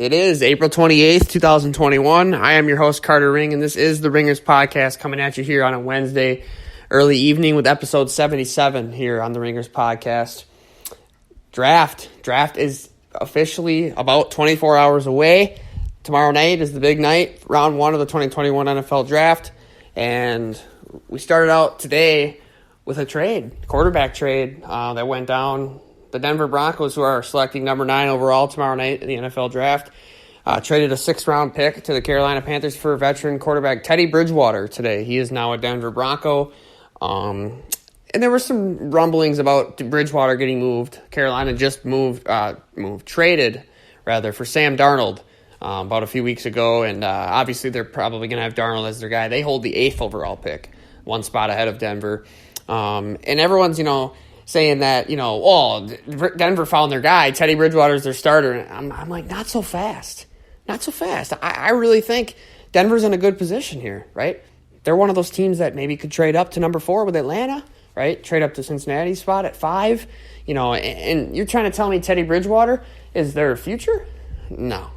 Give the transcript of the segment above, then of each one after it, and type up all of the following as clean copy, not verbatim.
It is April 28th, 2021. I am your host, Carter Ring, and this is the Ringers Podcast coming at you here on a Wednesday early evening with episode 77 here on the Ringers Podcast. Draft is officially about 24 hours away. Tomorrow night is the big night, round one of the 2021 NFL Draft, and we started out today with a quarterback trade that went down. The Denver Broncos, who are selecting number 9 overall tomorrow night in the NFL Draft, traded a 6th-round pick to the Carolina Panthers for veteran quarterback Teddy Bridgewater today. He is now a Denver Bronco. And there were some rumblings about Bridgewater getting moved. Carolina just traded for Sam Darnold about a few weeks ago. And obviously they're probably going to have Darnold as their guy. They hold the 8th overall pick, one spot ahead of Denver. And everyone's, saying that, Denver found their guy. Teddy Bridgewater's their starter. And I'm like, not so fast. Not so fast. I really think Denver's in a good position here, right? They're one of those teams that maybe could trade up to number 4 with Atlanta, right? Trade up to Cincinnati's spot at 5. And you're trying to tell me Teddy Bridgewater is their future? No,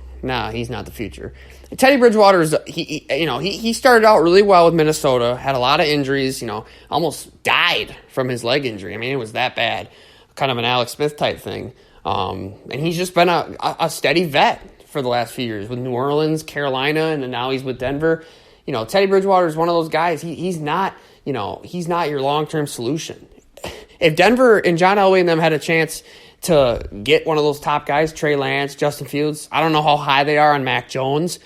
he's not the future. Teddy Bridgewater he started out really well with Minnesota, had a lot of injuries, almost died from his leg injury. I mean, it was that bad, kind of an Alex Smith type thing. And he's just been a steady vet for the last few years with New Orleans, Carolina, and then now he's with Denver. Teddy Bridgewater is one of those guys. He's not your long-term solution. If Denver and John Elway and them had a chance to get one of those top guys, Trey Lance, Justin Fields, I don't know how high they are on Mac Jones,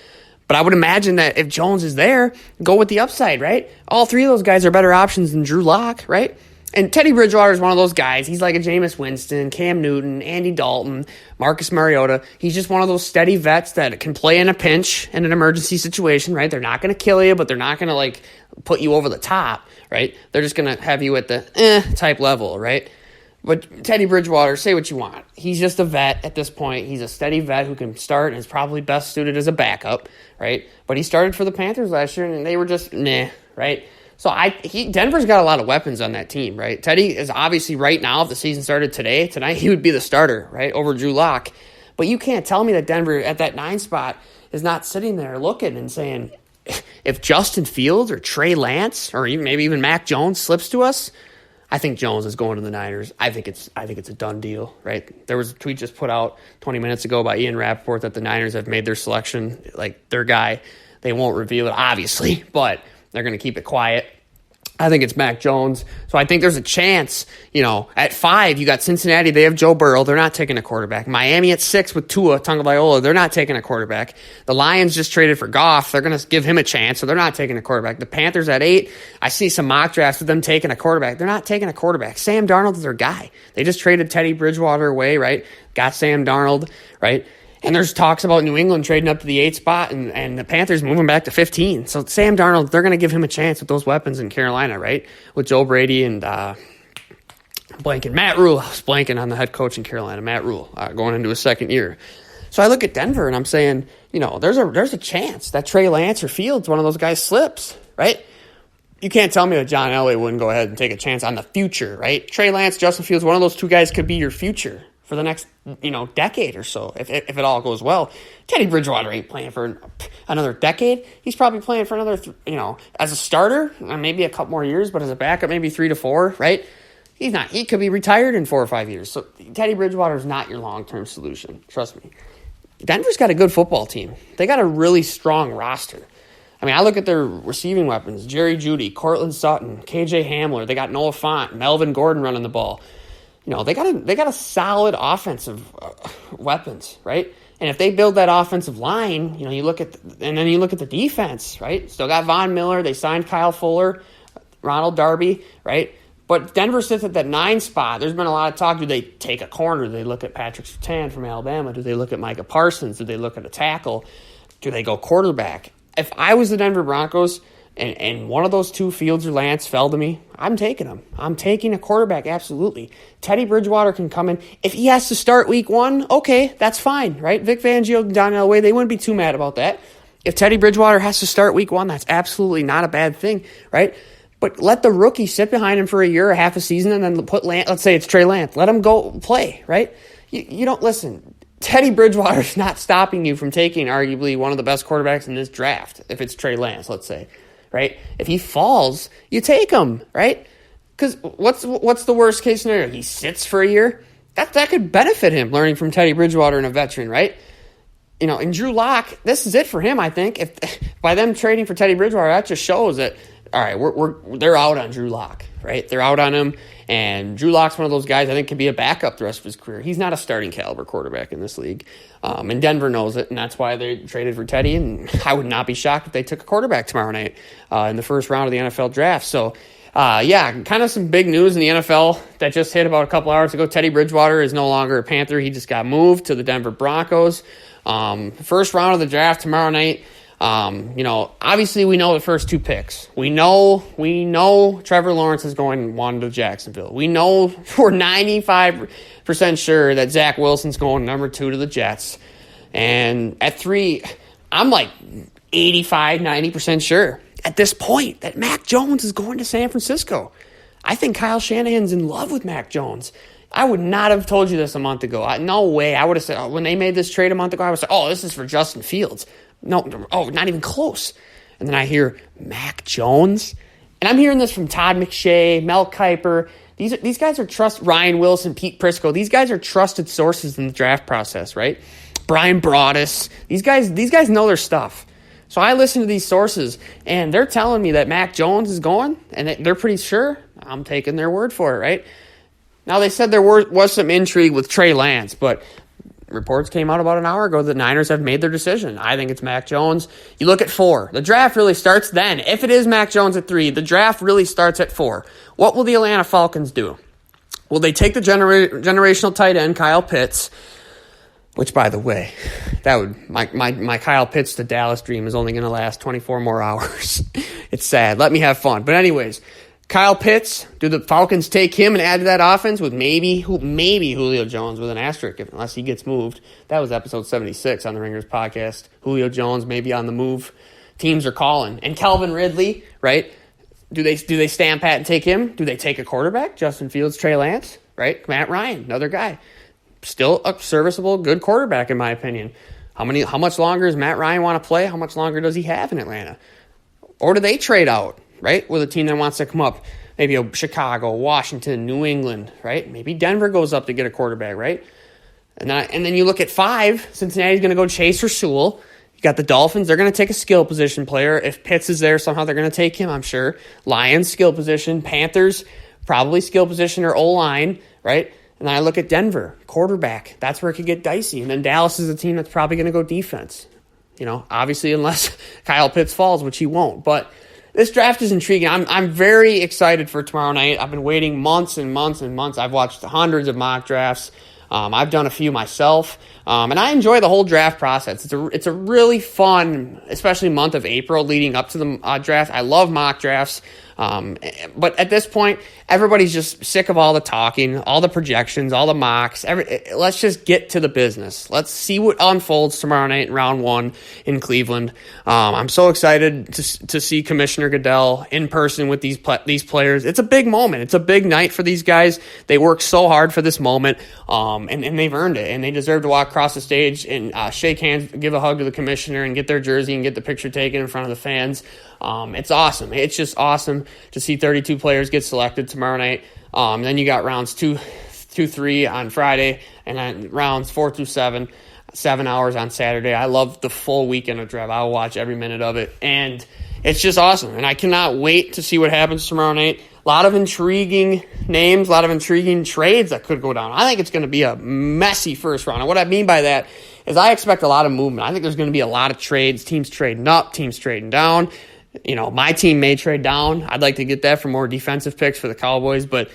but I would imagine that if Jones is there, go with the upside, right? All three of those guys are better options than Drew Lock, right? And Teddy Bridgewater is one of those guys. He's like a Jameis Winston, Cam Newton, Andy Dalton, Marcus Mariota. He's just one of those steady vets that can play in a pinch in an emergency situation, right? They're not going to kill you, but they're not going to put you over the top, right? They're just going to have you at the type level, right? But Teddy Bridgewater, say what you want. He's just a vet at this point. He's a steady vet who can start and is probably best suited as a backup, right? But he started for the Panthers last year, and they were just right? So Denver's got a lot of weapons on that team, right? Teddy is obviously right now, if the season started tonight, he would be the starter, right, over Drew Lock. But you can't tell me that Denver at that 9 spot is not sitting there looking and saying, if Justin Fields or Trey Lance or maybe even Mac Jones slips to us, I think Jones is going to the Niners. I think it's a done deal, right? There was a tweet just put out 20 minutes ago by Ian Rappaport that the Niners have made their selection, their guy. They won't reveal it, obviously, but they're going to keep it quiet. I think it's Mac Jones. So I think there's a chance, at 5, you got Cincinnati. They have Joe Burrow. They're not taking a quarterback. Miami at 6 with Tua Tagovailoa. They're not taking a quarterback. The Lions just traded for Goff. They're going to give him a chance, so they're not taking a quarterback. The Panthers at 8, I see some mock drafts with them taking a quarterback. They're not taking a quarterback. Sam Darnold is their guy. They just traded Teddy Bridgewater away, right? Got Sam Darnold, right? And there's talks about New England trading up to the 8th spot and the Panthers moving back to 15. So Sam Darnold, they're going to give him a chance with those weapons in Carolina, right? With Joe Brady and Matt Rule. I was blanking on the head coach in Carolina, Matt Rule, going into his second year. So I look at Denver and I'm saying, there's a chance that Trey Lance or Fields, one of those guys, slips, right? You can't tell me that John Elway wouldn't go ahead and take a chance on the future, right? Trey Lance, Justin Fields, one of those two guys could be your future for the next, decade or so, if it all goes well. Teddy Bridgewater ain't playing for another decade. He's probably playing for another, as a starter, maybe a couple more years, but as a backup, maybe 3 to 4, right? He's not. He could be retired in 4 or 5 years. So Teddy Bridgewater is not your long-term solution. Trust me. Denver's got a good football team. They got a really strong roster. I mean, I look at their receiving weapons: Jerry Jeudy, Cortland Sutton, KJ Hamler. They got Noah Fant, Melvin Gordon running the ball. They got a solid offensive weapons, right? And if they build that offensive line, you look at the defense, right? Still got Von Miller. They signed Kyle Fuller, Ronald Darby, right? But Denver sits at that 9 spot. There's been a lot of talk. Do they take a corner? Do they look at Patrick Surtain from Alabama? Do they look at Micah Parsons? Do they look at a tackle? Do they go quarterback? If I was the Denver Broncos and one of those two, Fields or Lance, fell to me, I'm taking them. I'm taking a quarterback, absolutely. Teddy Bridgewater can come in. If he has to start week 1, okay, that's fine, right? Vic Fangio and John Elway, they wouldn't be too mad about that. If Teddy Bridgewater has to start week 1, that's absolutely not a bad thing, right? But let the rookie sit behind him for a year or half a season and then put Lance, let's say it's Trey Lance, let him go play, right? You don't listen. Teddy Bridgewater's not stopping you from taking arguably one of the best quarterbacks in this draft, if it's Trey Lance, let's say, right? If he falls, you take him, right? Because what's the worst case scenario? He sits for a year? That could benefit him, learning from Teddy Bridgewater and a veteran, right? And Drew Lock, this is it for him, I think. If by them trading for Teddy Bridgewater, that just shows that, all right, they're out on Drew Lock, right? They're out on him, and Drew Lock's one of those guys I think can be a backup the rest of his career. He's not a starting caliber quarterback in this league, and Denver knows it, and that's why they traded for Teddy, and I would not be shocked if they took a quarterback tomorrow night in the first round of the NFL draft. So, kind of some big news in the NFL that just hit about a couple hours ago. Teddy Bridgewater is no longer a Panther. He just got moved to the Denver Broncos. First round of the draft tomorrow night. Obviously we know the first two picks. We know Trevor Lawrence is going one to Jacksonville. We know we're 95% sure that Zach Wilson's going number 2 to the Jets. And at 3, I'm like 85, 90% sure at this point that Mac Jones is going to San Francisco. I think Kyle Shanahan's in love with Mac Jones. I would not have told you this a month ago. No way. I would have said, when they made this trade a month ago, I would have said, this is for Justin Fields. No, not even close. And then I hear Mac Jones. And I'm hearing this from Todd McShay, Mel Kiper. These guys are Ryan Wilson, Pete Prisco. These guys are trusted sources in the draft process, right? Brian Broaddus. These guys know their stuff. So I listen to these sources, and they're telling me that Mac Jones is going, and they're pretty sure. I'm taking their word for it, right? Now, they said there was some intrigue with Trey Lance, but reports came out about an hour ago that Niners have made their decision. I think it's Mac Jones. You look at 4. The draft really starts then. If it is Mac Jones at 3, the draft really starts at 4. What will the Atlanta Falcons do? Will they take the generational tight end, Kyle Pitts, which, by the way, that would my Kyle Pitts to Dallas dream is only going to last 24 more hours. It's sad. Let me have fun. But anyways, Kyle Pitts, do the Falcons take him and add to that offense with maybe Julio Jones with an asterisk, unless he gets moved? That was episode 76 on the Ringers podcast. Julio Jones maybe on the move. Teams are calling. And Calvin Ridley, right? Do they stand pat and take him? Do they take a quarterback? Justin Fields, Trey Lance, right? Matt Ryan, another guy. Still a serviceable, good quarterback in my opinion. How much longer does Matt Ryan want to play? How much longer does he have in Atlanta? Or do they trade out? Right, with a team that wants to come up, maybe a Chicago, Washington, New England, right? Maybe Denver goes up to get a quarterback, right? And then you look at 5, Cincinnati's going to go chase Rasul. You got the Dolphins, they're going to take a skill position player. If Pitts is there, somehow they're going to take him, I'm sure. Lions, skill position. Panthers, probably skill position or O-line, right? And then I look at Denver, quarterback. That's where it could get dicey. And then Dallas is a team that's probably going to go defense. Obviously unless Kyle Pitts falls, which he won't. But this draft is intriguing. I'm very excited for tomorrow night. I've been waiting months and months and months. I've watched hundreds of mock drafts. I've done a few myself, and I enjoy the whole draft process. It's a really fun, especially month of April leading up to the draft. I love mock drafts. But at this point, everybody's just sick of all the talking, all the projections, all the mocks. Let's just get to the business. Let's see what unfolds tomorrow night in round 1 in Cleveland. I'm so excited to see Commissioner Goodell in person with these players. It's a big moment. It's a big night for these guys. They worked so hard for this moment, and they've earned it, and they deserve to walk across the stage and shake hands, give a hug to the commissioner, and get their jersey and get the picture taken in front of the fans. It's awesome. It's just awesome to see 32 players get selected tomorrow night. Then you got rounds 2, 3 on Friday, and then rounds 4 through 7 hours on Saturday. I love the full weekend of draft. I'll watch every minute of it, and it's just awesome. And I cannot wait to see what happens tomorrow night. A lot of intriguing names, a lot of intriguing trades that could go down. I think it's going to be a messy first round. And what I mean by that is I expect a lot of movement. I think there's going to be a lot of trades, teams trading up, teams trading down. My team may trade down. I'd like to get that for more defensive picks for the Cowboys, but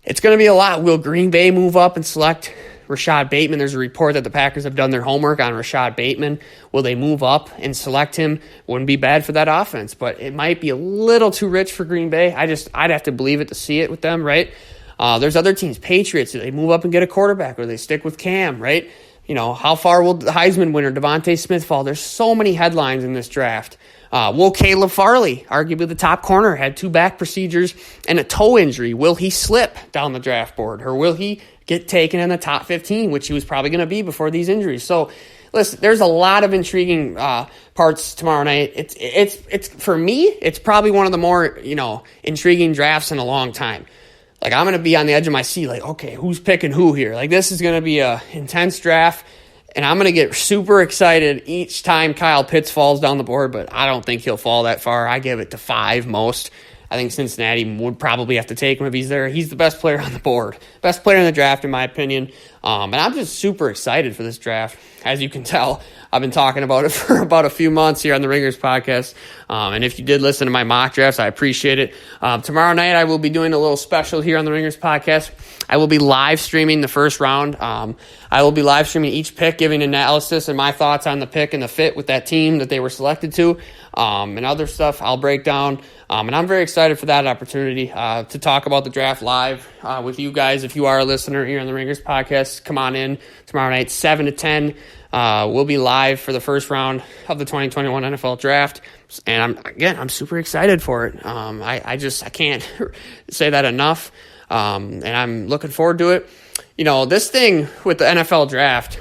it's going to be a lot. Will Green Bay move up and select Rashad Bateman? There's a report that the Packers have done their homework on Rashad Bateman. Will they move up and select him? Wouldn't be bad for that offense, but it might be a little too rich for Green Bay. I'd have to believe it to see it with them, right? There's other teams, Patriots. Do they move up and get a quarterback, or they stick with Cam, right? How far will the Heisman winner Devontae Smith fall? There's so many headlines in this draft. Will Caleb Farley, arguably the top corner, had 2 back procedures and a toe injury. Will he slip down the draft board, or will he get taken in the top 15, which he was probably going to be before these injuries? So, listen, there's a lot of intriguing parts tomorrow night. It's for me, it's probably one of the more intriguing drafts in a long time. Like, I'm going to be on the edge of my seat, like, okay, who's picking who here? Like, this is going to be a intense draft. And I'm going to get super excited each time Kyle Pitts falls down the board, but I don't think he'll fall that far. I give it to 5 most. I think Cincinnati would probably have to take him if he's there. He's the best player on the board, best player in the draft, in my opinion. And I'm just super excited for this draft. As you can tell, I've been talking about it for about a few months here on the Ringers podcast. And if you did listen to my mock drafts, I appreciate it. Tomorrow night, I will be doing a little special here on the Ringers podcast. I will be live streaming the first round. I will be live streaming each pick, giving analysis and my thoughts on the pick and the fit with that team that they were selected to, and other stuff I'll break down. And I'm very excited for that opportunity to talk about the draft live with you guys. If you are a listener here on the Ringers podcast, come on in tomorrow night, 7 to 10. We'll be live for the first round of the 2021 NFL draft. And I'm super excited for it. I can't say that enough. And I'm looking forward to it. This thing with the NFL draft,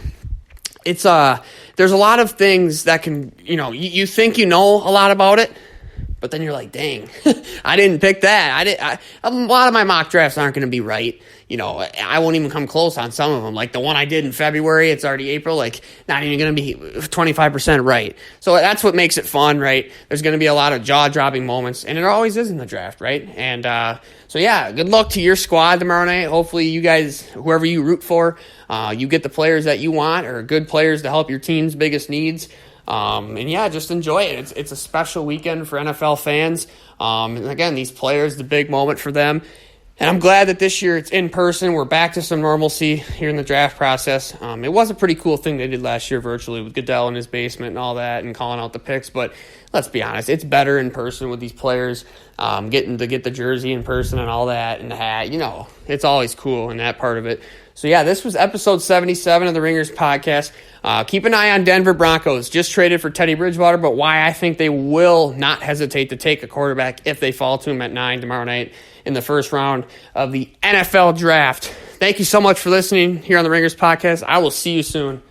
it's there's a lot of things that can, you think a lot about it, but then you're like, dang, I didn't pick that. A lot of my mock drafts aren't going to be right. I won't even come close on some of them. Like the one I did in February, it's already April, like not even going to be 25% right. So that's what makes it fun, right? There's going to be a lot of jaw-dropping moments, and it always is in the draft, right? And so, yeah, good luck to your squad tomorrow night. Hopefully you guys, whoever you root for, you get the players that you want, or good players to help your team's biggest needs. And yeah, just enjoy it. It's a special weekend for NFL fans. And again, these players, the big moment for them. And I'm glad that this year it's in person. We're back to some normalcy here in the draft process. It was a pretty cool thing they did last year virtually with Goodell in his basement and all that and calling out the picks. But let's be honest, it's better in person with these players, getting to get the jersey in person and all that and the hat. It's always cool in that part of it. So, yeah, this was episode 77 of the Ringers podcast. Keep an eye on Denver Broncos. Just traded for Teddy Bridgewater, but why I think they will not hesitate to take a quarterback if they fall to him at 9 tomorrow night in the first round of the NFL draft. Thank you so much for listening here on the Ringers podcast. I will see you soon.